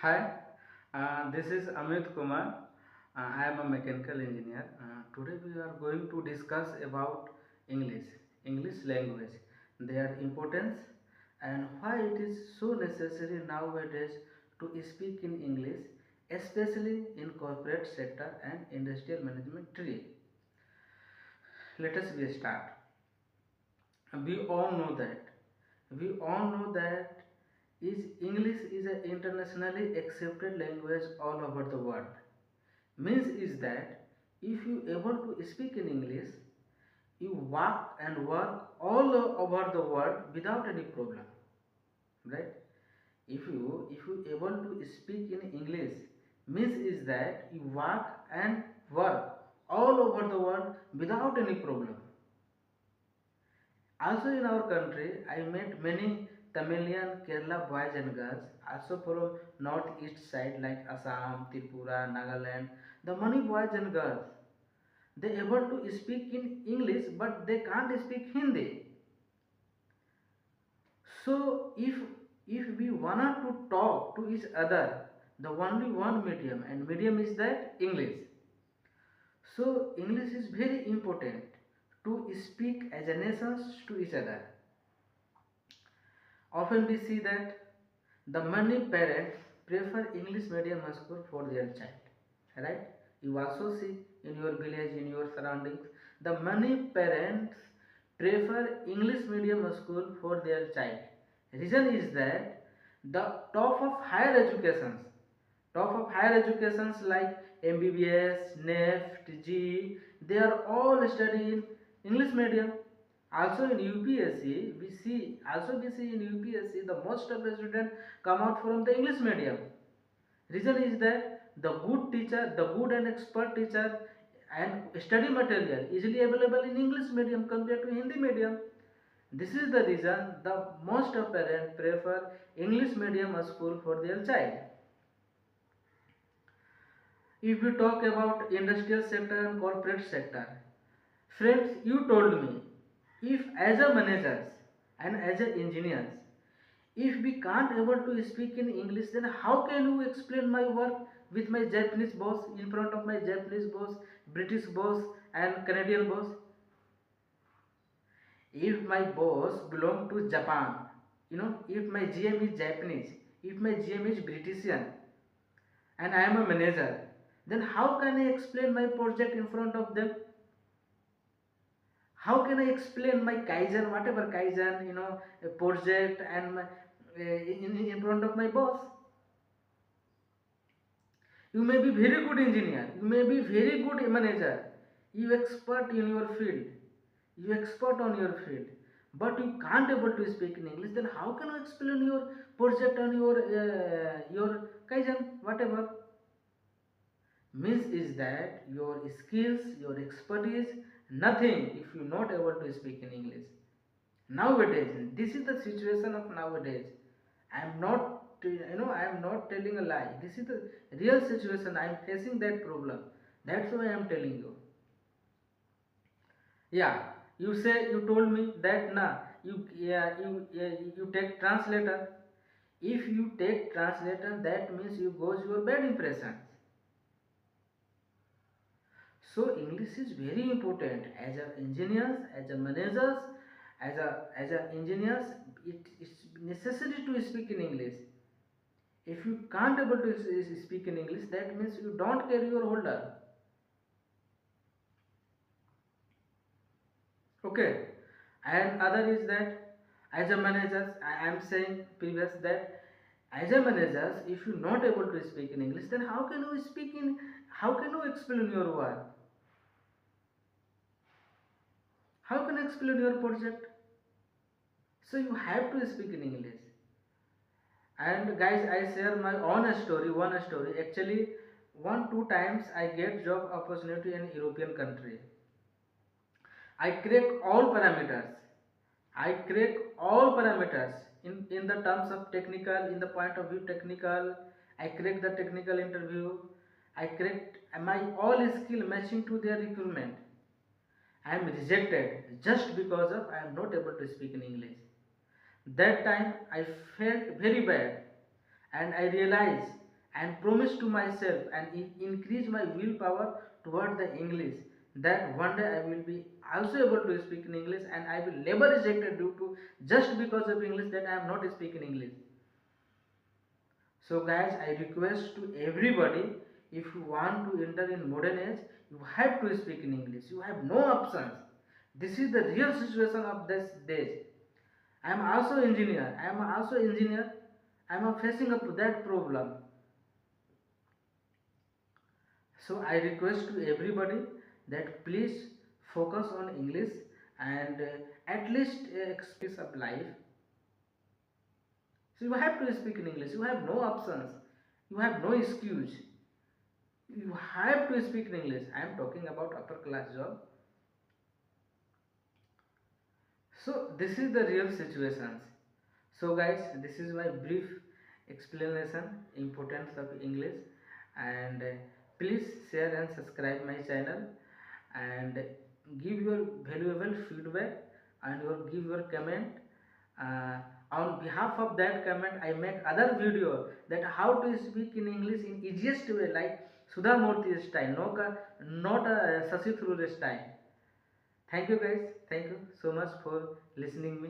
Hi, this is Amit Kumar. I am a mechanical engineer. Today we are going to discuss about English language, their importance, and why it is so necessary nowadays to speak in English, especially in corporate sector and industrial management tree. Let us be start. We all know that. We all know that is English is an internationally accepted language all over the world. Means is that if you able to speak in English, you walk and work all over the world without any problem, right? If you able to speak in English, means is that you work and work all over the world without any problem. Also in our country, I met many Tamilian Kerala boys and girls, also from northeast side like Assam, Tripura, Nagaland. The many boys and girls, they able to speak in English, but they can't speak Hindi. So if we wanted to talk to each other, the only one medium, and medium is that English. So English is very important to speak as a nations to each other. Often we see that the many parents prefer English medium school for their child. Right? You also see in your village, in your surroundings, the many parents prefer English medium school for their child. Reason is that the top of higher educations like MBBS, NEFT, GE, they are all studying English medium. Also in UPSC, we see in UPSC the most of the students come out from the English medium. Reason is that the good teacher, the good and expert teacher and study material easily available in English medium compared to Hindi medium. This is the reason the most of parents prefer English medium school for their child. If we talk about industrial sector and corporate sector, friends, you told me, if as a managers and as a engineers, if we can't able to speak in English, then how can you explain my work with my Japanese boss, in front of my Japanese boss, British boss and Canadian boss? If my boss belong to Japan, if my GM is Japanese, if my GM is Britisian, and I am a manager, then how can I explain my project in front of them? How can I explain my Kaizen, whatever Kaizen, a project and in front of my boss? You may be very good engineer, you may be very good manager, you expert in your field, you expert on your field, but you can't able to speak in English. Then how can you explain your project and your Kaizen, whatever? Means is that your skills, your expertise, nothing if you not able to speak in English. Nowadays, this is the situation of nowadays. I am not, I am not telling a lie. This is the real situation. I am facing that problem. That's why I am telling you. Yeah, you told me that you take translator. If you take translator, that means you goes your bad impressions. So English is very important as a engineers, as a managers, as a engineers. It is necessary to speak in English. If you can't able to speak in English, that means you don't carry your holder. Okay, and other is that as a managers, I am saying previous that as a managers, if you not able to speak in English, then how can you speak in? How can you explain your work? How can you explain your project? So you have to speak in English. And guys, I share my own story, one story. Actually, one two times I get job opportunity in European country. I crack all parameters. I crack all parameters in the terms of technical, in the point of view technical. I crack the technical interview. I cracked my all skill matching to their requirement. I am rejected just because of I am not able to speak in English. That time I felt very bad and I realized and promise to myself and increase my willpower toward the English, that one day I will be also able to speak in English, and I will never reject it due to just because of English that I am not speaking English. So guys, I request to everybody, if you want to enter in modern age, you have to speak in English. You have no options. This is the real situation of this days. I am also engineer. I am also engineer. I am facing up to that problem. So I request to everybody that please focus on English, and at least experience of life. So you have to speak in English. You have no options. You have no excuse. You have to speak in English. I am talking about upper class job. So this is the real situations. So guys, this is my brief explanation importance of English, and please share and subscribe my channel, and give your valuable feedback, and give your comment. uh, on behalf of that comment, I make other video that how to speak in English in easiest way, like Sudha Murthy style, not a Sashi Tharoor style. Thank you guys. Thank you so much for listening me.